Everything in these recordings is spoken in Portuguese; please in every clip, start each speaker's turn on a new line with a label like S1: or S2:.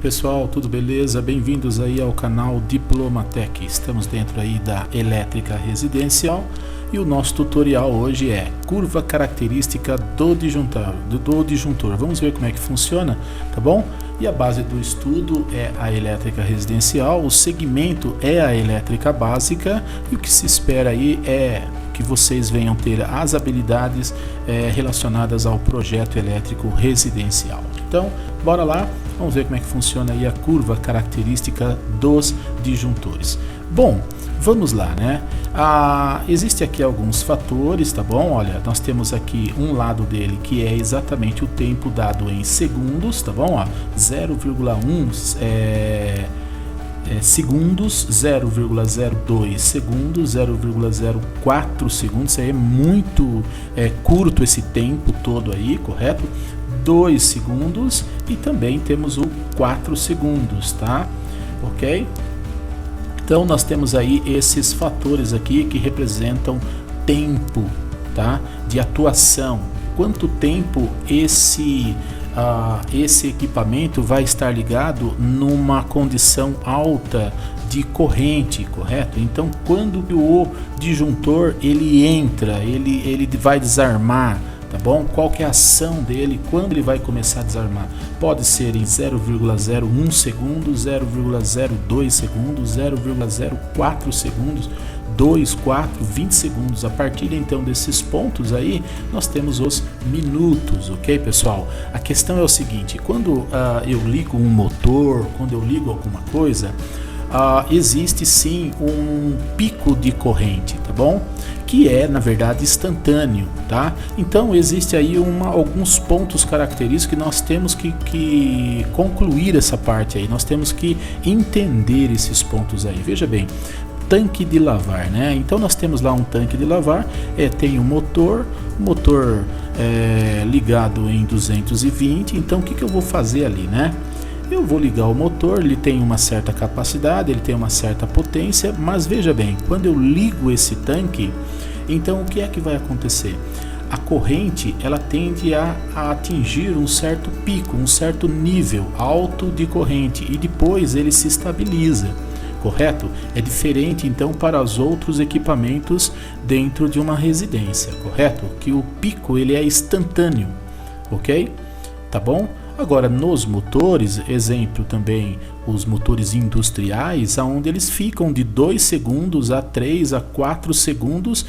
S1: pessoal, tudo beleza? Bem-vindos aí ao canal Diplomatec. Estamos dentro aí da elétrica residencial e o nosso tutorial hoje é curva característica do disjuntor. Vamos ver como é que funciona, tá bom? E a base do estudo é a elétrica residencial, o segmento é a elétrica básica e o que se espera aí é que vocês venham ter as habilidades relacionadas ao projeto elétrico residencial. Então, bora lá, vamos ver como é que funciona aí a curva característica dos disjuntores. Bom, vamos lá, né? Existe aqui alguns fatores, tá bom? Olha, nós temos aqui um lado dele que é exatamente o tempo dado em segundos, tá bom? 0,1 segundos, 0,02 segundos, 0,04 segundos. Isso aí é muito curto esse tempo todo aí, correto? 2 segundos e também temos o 4 segundos, tá? Ok? Então nós temos aí esses fatores aqui que representam tempo, tá? De atuação. Quanto tempo esse equipamento vai estar ligado numa condição alta de corrente, correto? Então quando o disjuntor ele entra, ele vai desarmar, tá bom? Qual que é a ação dele, quando ele vai começar a desarmar? Pode ser em 0,01 segundos, 0,02 segundos, 0,04 segundos, 2, 4, 20 segundos. A partir então desses pontos aí, nós temos os minutos, ok, pessoal? A questão é o seguinte, quando eu ligo um motor, quando eu ligo alguma coisa, existe sim um pico de corrente, tá bom? Que é, na verdade, instantâneo, tá? Então, existe aí alguns pontos característicos que nós temos que concluir essa parte aí, nós temos que entender esses pontos aí. Veja bem, tanque de lavar, né? Então, nós temos lá um tanque de lavar, tem um motor ligado em 220, então, o que eu vou fazer ali, né? Eu vou ligar o motor, ele tem uma certa capacidade, ele tem uma certa potência, mas veja bem, quando eu ligo esse tanque, então o que é que vai acontecer? A corrente ela tende a atingir um certo pico, um certo nível alto de corrente e depois ele se estabiliza, correto? É diferente então para os outros equipamentos dentro de uma residência, correto? Que o pico ele é instantâneo, ok? Tá bom? Agora, nos motores, exemplo também, os motores industriais, onde eles ficam de 2 segundos a 3 a 4 segundos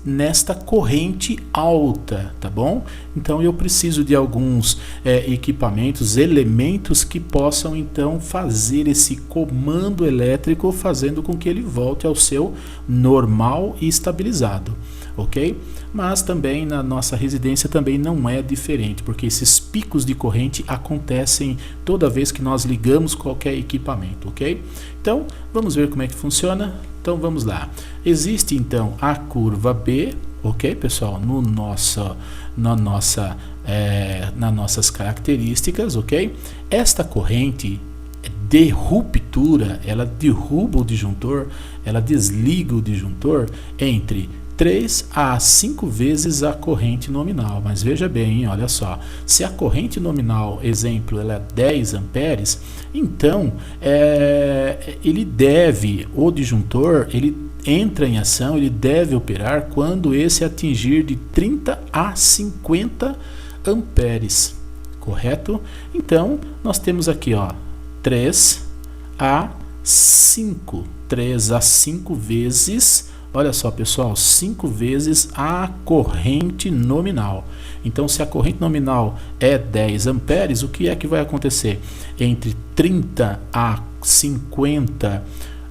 S1: nesta corrente alta, tá bom? Então, eu preciso de alguns equipamentos, elementos que possam, então, fazer esse comando elétrico, fazendo com que ele volte ao seu normal e estabilizado, ok? Mas também na nossa residência também não é diferente, porque esses picos de corrente acontecem toda vez que nós ligamos qualquer equipamento, ok? Então, vamos ver como é que funciona. Então, vamos lá. Existe, então, a curva B, ok, pessoal? Nas nossas características, ok? Esta corrente de ruptura, ela derruba o disjuntor, ela desliga o disjuntor entre 3 a 5 vezes a corrente nominal, mas veja bem, olha só, se a corrente nominal, exemplo, ela é 10 amperes, então o disjuntor, ele entra em ação, ele deve operar quando esse atingir de 30 a 50 amperes, correto? Então, nós temos aqui, ó, 3 a 5 vezes. Olha só, pessoal, 5 vezes a corrente nominal. Então, se a corrente nominal é 10 amperes, o que é que vai acontecer? Entre 30 a 50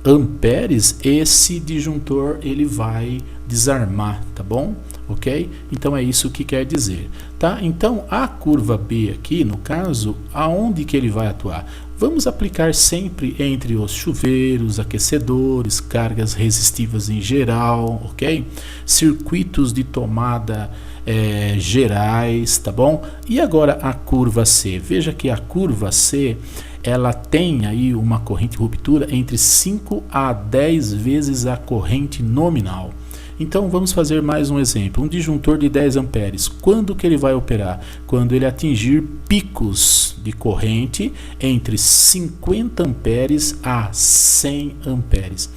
S1: amperes, esse disjuntor ele vai desarmar, tá bom? Ok? Então, é isso que quer dizer, tá? Então, a curva B aqui, no caso, aonde que ele vai atuar? Vamos aplicar sempre entre os chuveiros, aquecedores, cargas resistivas em geral, ok? Circuitos de tomada gerais, tá bom? E agora a curva C. Veja que a curva C, ela tem aí uma corrente de ruptura entre 5 a 10 vezes a corrente nominal. Então vamos fazer mais um exemplo. Um disjuntor de 10 amperes. Quando que ele vai operar? Quando ele atingir picos de corrente entre 50 amperes a 100 amperes.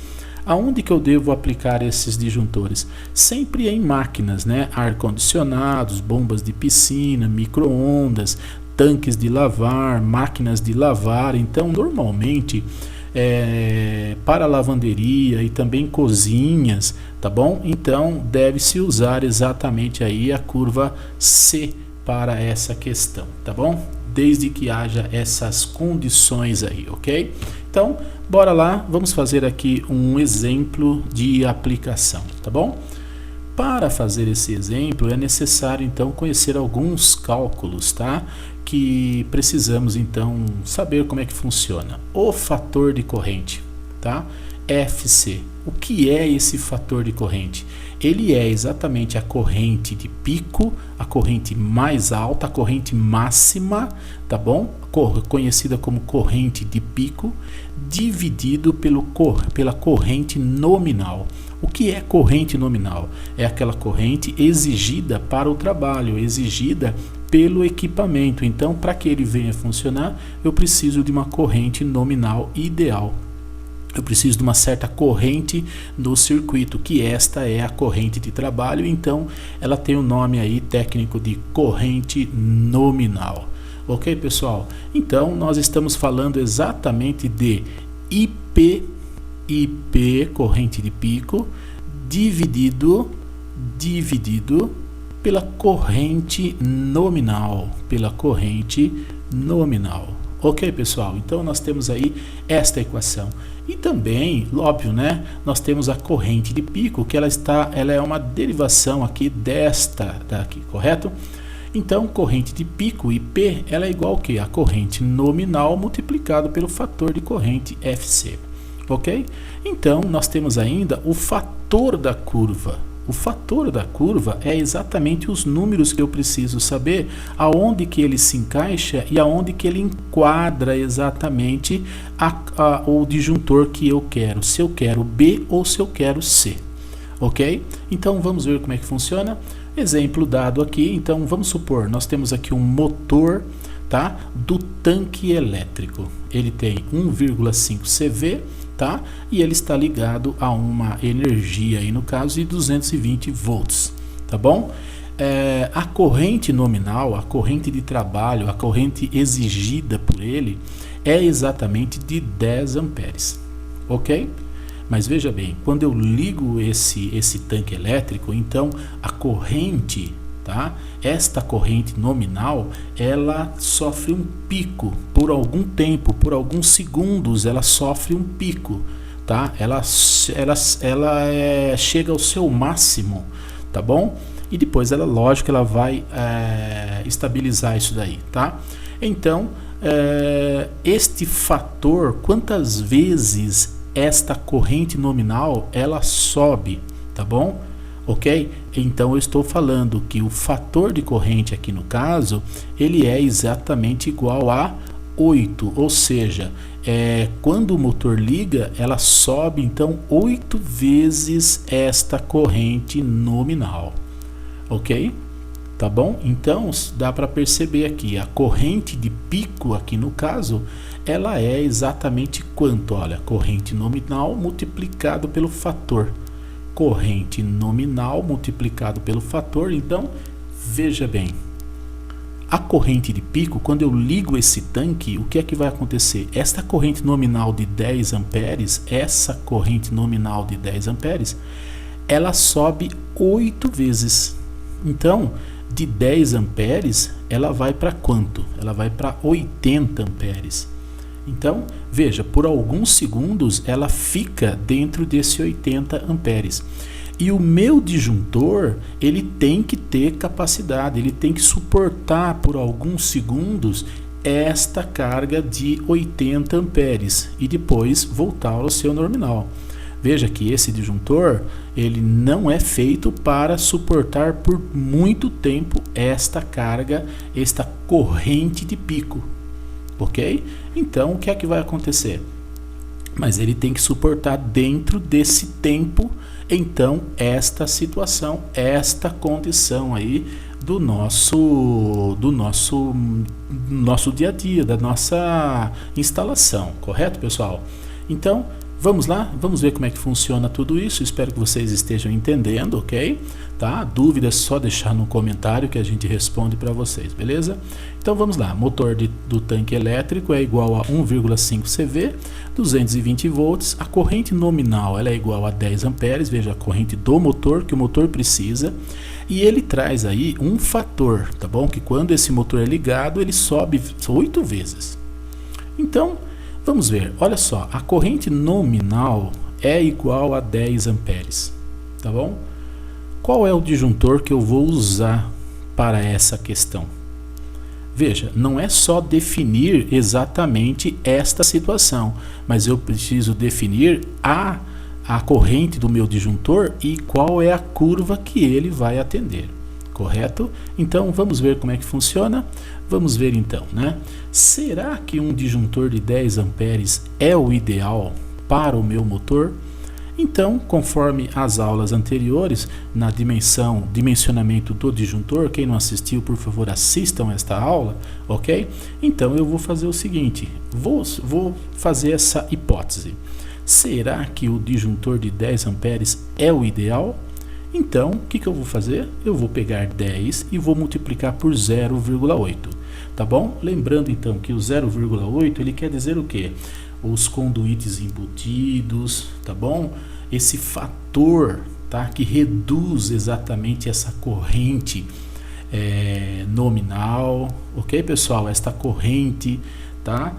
S1: Aonde que eu devo aplicar esses disjuntores? Sempre em máquinas, né? Ar-condicionados, bombas de piscina, micro-ondas, tanques de lavar, máquinas de lavar. Então, normalmente, para lavanderia e também cozinhas, tá bom? Então, deve-se usar exatamente aí a curva C para essa questão, tá bom? Desde que haja essas condições aí, ok? Então, bora lá, vamos fazer aqui um exemplo de aplicação, tá bom? Para fazer esse exemplo é necessário então conhecer alguns cálculos, tá? Que precisamos então saber como é que funciona. O fator de corrente, tá? FC. O que é esse fator de corrente? Ele é exatamente a corrente de pico, a corrente mais alta, a corrente máxima, tá bom? Conhecida como corrente de pico, dividido pela corrente nominal. O que é corrente nominal? É aquela corrente exigida para o trabalho, exigida pelo equipamento. Então, para que ele venha funcionar, eu preciso de uma corrente nominal ideal. Eu preciso de uma certa corrente no circuito, que esta é a corrente de trabalho, então ela tem o nome aí técnico de corrente nominal. Ok, pessoal? Então, nós estamos falando exatamente de IP, corrente de pico, dividido pela corrente nominal, Ok, pessoal? Então nós temos aí esta equação. E também, óbvio, né? Nós temos a corrente de pico, que ela é uma derivação aqui desta daqui, correto? Então, corrente de pico, IP, ela é igual que a corrente nominal multiplicado pelo fator de corrente FC. Ok? Então, nós temos ainda o fator da curva. O fator da curva é exatamente os números que eu preciso saber, aonde que ele se encaixa e aonde que ele enquadra exatamente o disjuntor que eu quero, se eu quero B ou se eu quero C, ok? Então vamos ver como é que funciona. Exemplo dado aqui, então vamos supor, nós temos aqui um motor, tá, do tanque elétrico, ele tem 1,5 CV, tá? E ele está ligado a uma energia, aí no caso, de 220 volts, tá bom? A corrente nominal, a corrente de trabalho, a corrente exigida por ele é exatamente de 10 amperes, ok? Mas veja bem, quando eu ligo esse tanque elétrico, então a corrente, tá? Esta corrente nominal, ela sofre um pico por algum tempo, por alguns segundos, ela sofre um pico, tá? Ela chega ao seu máximo, tá bom? E depois lógico, ela vai estabilizar isso daí, tá? Então, este fator, quantas vezes esta corrente nominal ela sobe, tá bom? Ok? Então eu estou falando que o fator de corrente aqui no caso, ele é exatamente igual a 8, ou seja, quando o motor liga, ela sobe então 8 vezes esta corrente nominal, ok? Tá bom? Então dá para perceber aqui, a corrente de pico aqui no caso, ela é exatamente quanto? Olha, corrente nominal multiplicado pelo fator. Corrente nominal multiplicado pelo fator. Então, veja bem, a corrente de pico, quando eu ligo esse tanque, o que é que vai acontecer? Esta corrente nominal de 10 amperes, ela sobe 8 vezes. Então, de 10 amperes, ela vai para quanto? Ela vai para 80 amperes. Então, veja, por alguns segundos ela fica dentro desse 80 amperes. E o meu disjuntor, ele tem que ter capacidade, ele tem que suportar por alguns segundos esta carga de 80 amperes e depois voltar ao seu nominal. Veja que esse disjuntor, ele não é feito para suportar por muito tempo esta carga, esta corrente de pico. Ok? Então, o que é que vai acontecer? mas ele tem que suportar dentro desse tempo, então, esta situação, esta condição aí do nosso dia a dia, da nossa instalação, correto, pessoal? Então, vamos lá, vamos ver como é que funciona tudo isso. Espero que vocês estejam entendendo, ok? Tá? Dúvida é só deixar no comentário que a gente responde para vocês, beleza? Então vamos lá, motor do tanque elétrico é igual a 1,5 CV, 220 volts, a corrente nominal ela é igual a 10 amperes, veja a corrente do motor que o motor precisa, e ele traz aí um fator, tá bom? Que quando esse motor é ligado ele sobe 8 vezes. Então, vamos ver, olha só, a corrente nominal é igual a 10 amperes, tá bom? Qual é o disjuntor que eu vou usar para essa questão? Veja, não é só definir exatamente esta situação, mas eu preciso definir a corrente do meu disjuntor e qual é a curva que ele vai atender, correto? Então vamos ver como é que funciona. Vamos ver então, né? Será que um disjuntor de 10 amperes é o ideal para o meu motor? Então, conforme as aulas anteriores, na dimensionamento do disjuntor, quem não assistiu, por favor, assistam esta aula, ok? Então, eu vou fazer o seguinte, vou fazer essa hipótese. Será que o disjuntor de 10 amperes é o ideal? Então, o que eu vou fazer? Eu vou pegar 10 e vou multiplicar por 0,8, tá bom? Lembrando, então, que o 0,8, ele quer dizer o quê? Os conduítes embutidos, tá bom? Esse fator, tá? Que reduz exatamente essa corrente nominal, ok, pessoal? Esta corrente, tá?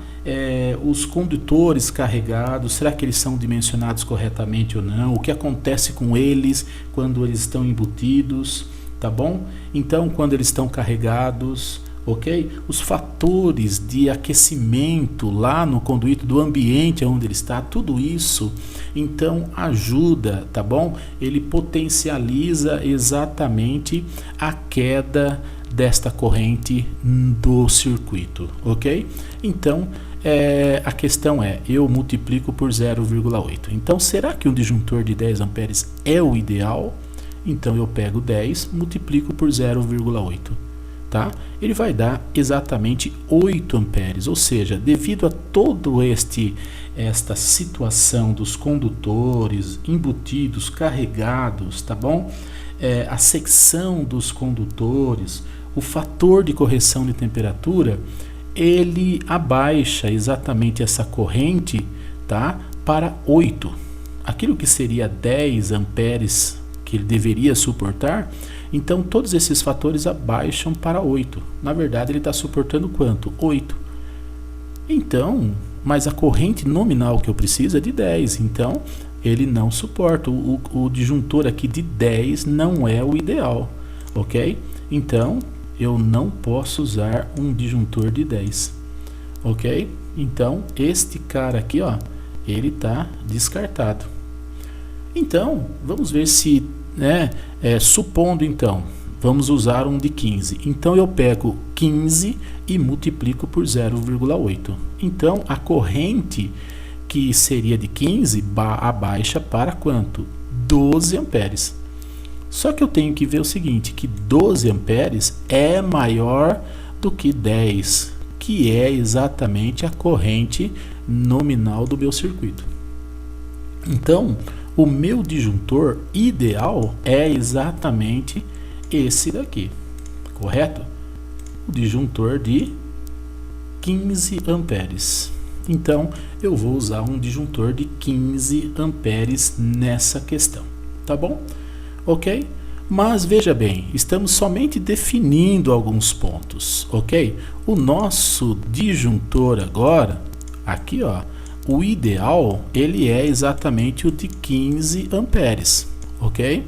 S1: Os condutores carregados, será que eles são dimensionados corretamente ou não? O que acontece com eles quando eles estão embutidos, tá bom? Então, quando eles estão carregados, ok? Os fatores de aquecimento lá no conduíto do ambiente onde ele está, tudo isso, então ajuda, tá bom? Ele potencializa exatamente a queda desta corrente do circuito, ok? Então, a questão é, eu multiplico por 0,8. Então, será que um disjuntor de 10 amperes é o ideal? Então, eu pego 10, multiplico por 0,8. Tá? Ele vai dar exatamente 8 amperes, ou seja, devido a todo esta situação dos condutores embutidos, carregados, tá bom? A secção dos condutores, o fator de correção de temperatura, ele abaixa exatamente essa corrente, tá? Para 8. Aquilo que seria 10 amperes que ele deveria suportar, então todos esses fatores abaixam para 8. Na verdade, ele está suportando quanto? 8. Então, mas a corrente nominal que eu preciso é de 10. Então, ele não suporta. O disjuntor aqui de 10 não é o ideal. Ok? Então, eu não posso usar um disjuntor de 10. Ok? Então, este cara aqui, ó, ele está descartado. Então, vamos ver se, supondo então, vamos usar um de 15. Então, eu pego 15 e multiplico por 0,8. Então, a corrente que seria de 15 abaixa para quanto? 12 amperes. Só que eu tenho que ver o seguinte, que 12 amperes é maior do que 10, que é exatamente a corrente nominal do meu circuito. Então, o meu disjuntor ideal é exatamente esse daqui, correto? O disjuntor de 15 amperes. Então, eu vou usar um disjuntor de 15 amperes nessa questão, tá bom? Ok? Mas veja bem, estamos somente definindo alguns pontos, ok? O nosso disjuntor agora, aqui ó, o ideal, ele é exatamente o de 15 amperes, ok?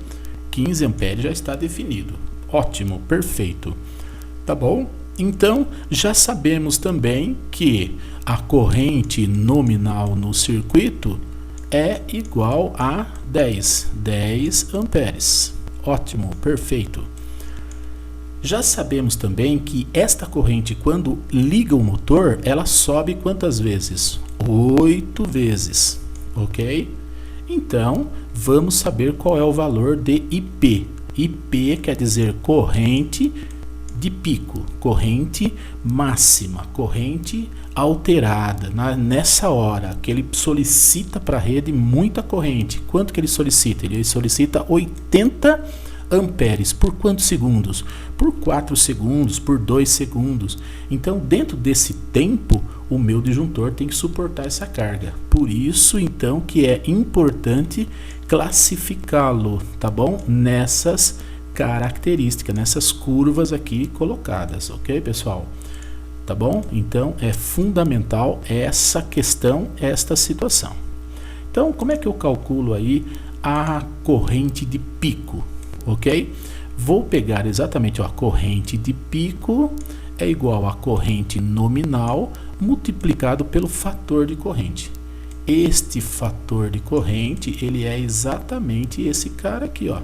S1: 15 amperes já está definido. Ótimo, perfeito. Tá bom? Então, já sabemos também que a corrente nominal no circuito é igual a 10 amperes. Ótimo, perfeito. Já sabemos também que esta corrente, quando liga o motor, ela sobe quantas vezes? 8 vezes, ok? Então, vamos saber qual é o valor de IP. IP quer dizer corrente de pico, corrente máxima, corrente alterada. Nessa hora que ele solicita para a rede muita corrente, quanto que ele solicita? Ele solicita 80 amperes. Por quantos segundos? Por 4 segundos, por 2 segundos. Então, dentro desse tempo, o meu disjuntor tem que suportar essa carga. Por isso, então, que é importante classificá-lo, tá bom? Nessas características, nessas curvas aqui colocadas, ok, pessoal? Tá bom? Então, é fundamental essa questão, esta situação. Então, como é que eu calculo aí a corrente de pico? Ok? Vou pegar exatamente a corrente de pico é igual a corrente nominal multiplicado pelo fator de corrente. Este fator de corrente, ele é exatamente esse cara aqui, ó.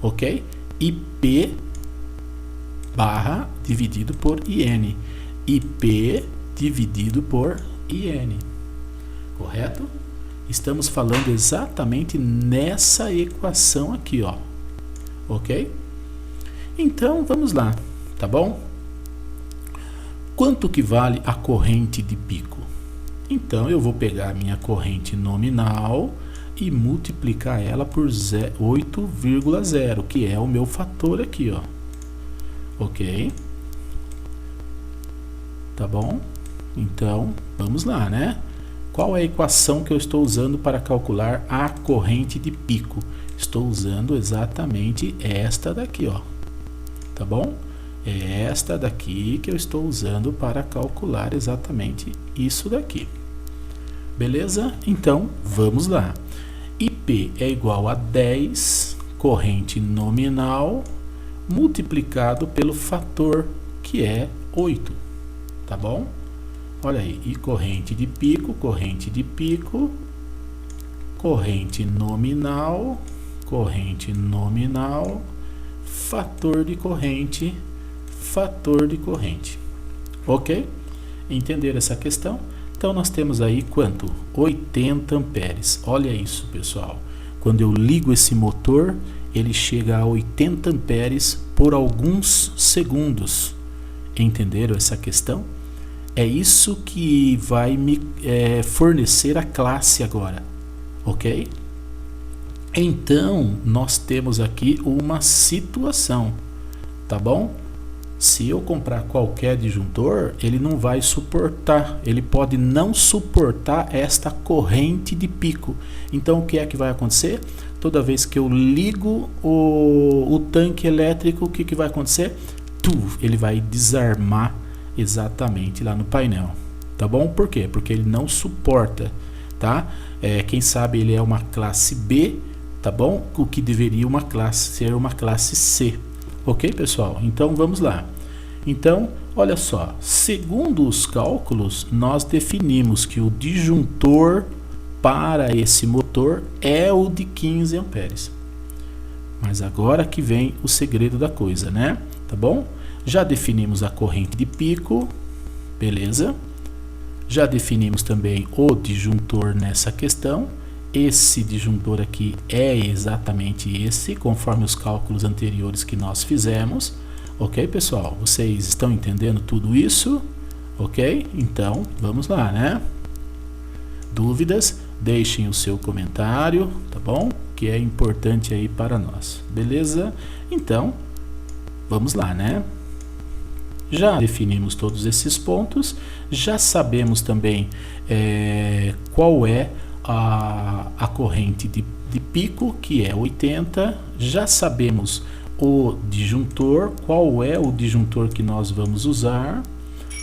S1: Ok? IP barra dividido por IN. IP dividido por IN. Correto? Estamos falando exatamente nessa equação aqui, ó. Ok? Então, vamos lá, tá bom? Quanto que vale a corrente de pico? Então, eu vou pegar a minha corrente nominal e multiplicar ela por 8,0, que é o meu fator aqui, ó. Ok? Tá bom? Então, vamos lá, né? Qual é a equação que eu estou usando para calcular a corrente de pico? Estou usando exatamente esta daqui, ó. Tá bom? É esta daqui que eu estou usando para calcular exatamente isso daqui. Beleza? Então, vamos lá. IP é igual a 10, corrente nominal, multiplicado pelo fator, que é 8. Tá bom? Olha aí, e corrente de pico, corrente nominal, fator de corrente. Ok? Entenderam essa questão? Então, nós temos aí quanto? 80 amperes. Olha isso, pessoal. Quando eu ligo esse motor, ele chega a 80 amperes por alguns segundos. Entenderam essa questão? É isso que vai me fornecer a classe agora. Ok? Então, nós temos aqui uma situação. Tá bom? Se eu comprar qualquer disjuntor, ele não vai suportar, ele pode não suportar esta corrente de pico. Então, o que é que vai acontecer? Toda vez que eu ligo o tanque elétrico, o que vai acontecer? Ele vai desarmar exatamente lá no painel. Tá bom? Por quê? Porque ele não suporta, tá? Quem sabe ele é uma classe B, tá bom? O que deveria ser uma classe C. Ok, pessoal? Então, vamos lá. Então, olha só. Segundo os cálculos, nós definimos que o disjuntor para esse motor é o de 15 amperes. Mas agora que vem o segredo da coisa, né? Tá bom? Já definimos a corrente de pico. Beleza? Já definimos também o disjuntor nessa questão. Esse disjuntor aqui é exatamente esse, conforme os cálculos anteriores que nós fizemos. Ok, pessoal? Vocês estão entendendo tudo isso? Ok? Então, vamos lá, né? Dúvidas? Deixem o seu comentário, tá bom? Que é importante aí para nós. Beleza? Então, vamos lá, né? Já definimos todos esses pontos. Já sabemos também qual é a corrente de pico, que é 80. Já sabemos o disjuntor, qual é o disjuntor que nós vamos usar,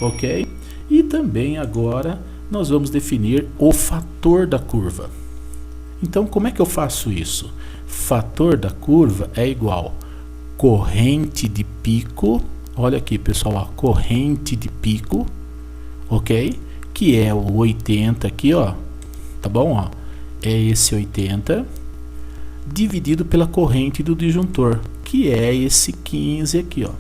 S1: ok? E também agora nós vamos definir o fator da curva. Então, como é que eu faço isso? Fator da curva é igual corrente de pico, olha aqui, pessoal, a corrente de pico, ok? Que é o 80 aqui, ó. Tá bom? Ó, é esse 80 dividido pela corrente do disjuntor, que é esse 15 aqui, ó.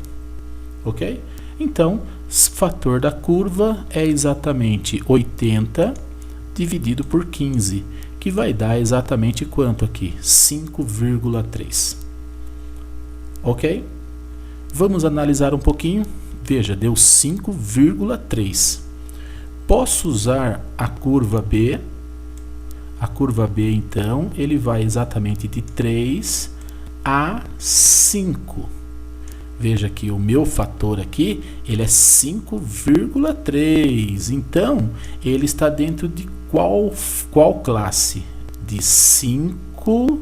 S1: Ok? Então, fator da curva é exatamente 80 dividido por 15, que vai dar exatamente quanto aqui? 5,3. Ok? Vamos analisar um pouquinho. Veja, deu 5,3. Posso usar a curva B. A curva B, então, ele vai exatamente de 3 a 5. Veja que o meu fator aqui, ele é 5,3. Então, ele está dentro de qual classe? De 5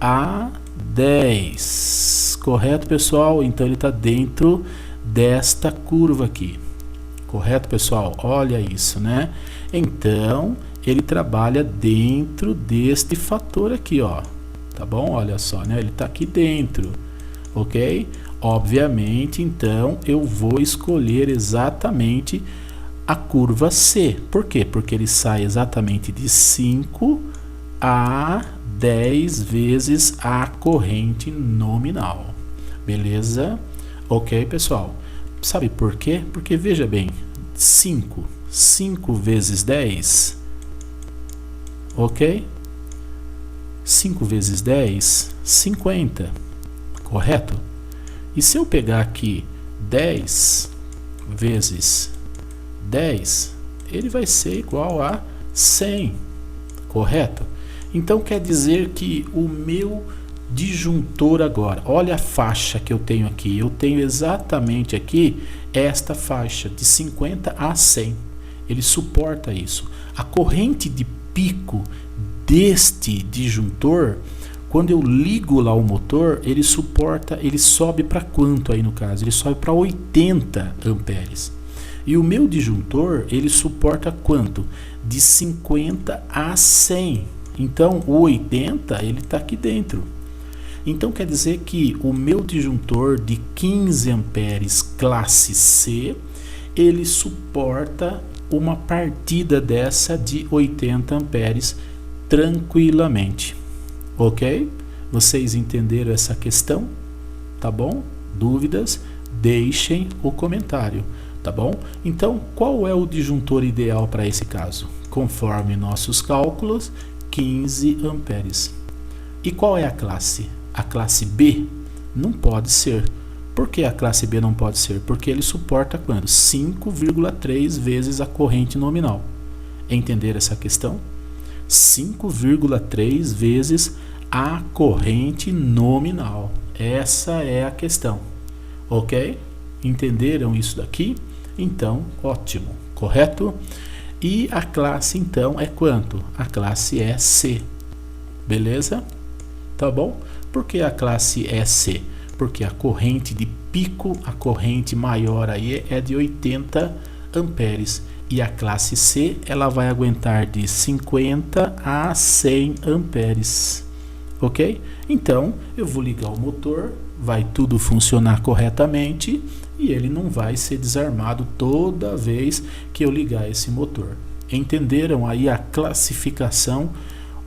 S1: a 10. Correto, pessoal? Então, ele está dentro desta curva aqui. Correto, pessoal? Olha isso, né? Então, ele trabalha dentro deste fator aqui, ó. Tá bom? Olha só, né? Ele está aqui dentro. Ok? Obviamente, então, eu vou escolher exatamente a curva C. Por quê? Porque ele sai exatamente de 5 a 10 vezes a corrente nominal. Beleza? Ok, pessoal? Sabe por quê? Porque, veja bem, 5 vezes 10, ok? 5 vezes 10, 50, correto? E se eu pegar aqui 10 vezes 10, ele vai ser igual a 100, correto? Então quer dizer que o meu disjuntor agora, olha a faixa que eu tenho aqui, eu tenho exatamente aqui esta faixa de 50 a 100, ele suporta isso. A corrente de pico deste disjuntor, quando eu ligo lá o motor, ele suporta, ele sobe para quanto aí no caso? Ele sobe para 80 amperes. E o meu disjuntor, ele suporta quanto? De 50 a 100. Então, o 80, ele está aqui dentro. Então, quer dizer que o meu disjuntor de 15 amperes classe C, ele suporta uma partida dessa de 80 amperes tranquilamente. Ok? Vocês entenderam essa questão? Tá bom? Dúvidas? Deixem o comentário. Tá bom? Então, qual é o disjuntor ideal para esse caso? Conforme nossos cálculos, 15 amperes. E qual é a classe? A classe B? Não pode ser. Por que a classe B não pode ser? Porque ele suporta quanto? 5,3 vezes a corrente nominal. Entenderam essa questão? 5,3 vezes a corrente nominal. Essa é a questão. Ok? Entenderam isso daqui? Então, ótimo. Correto? E a classe, então, é quanto? A classe é C. Beleza? Tá bom? Por que a classe é C? Porque a corrente de pico, a corrente maior aí é de 80 amperes. E a classe C, ela vai aguentar de 50 a 100 amperes. Ok? Então, eu vou ligar o motor, vai tudo funcionar corretamente e ele não vai ser desarmado toda vez que eu ligar esse motor. Entenderam aí a classificação?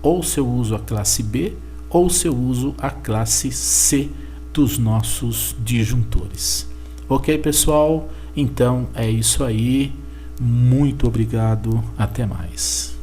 S1: Ou se eu uso a classe B, ou se eu uso a classe C dos nossos disjuntores. Ok, pessoal? Então, é isso aí. Muito obrigado, até mais.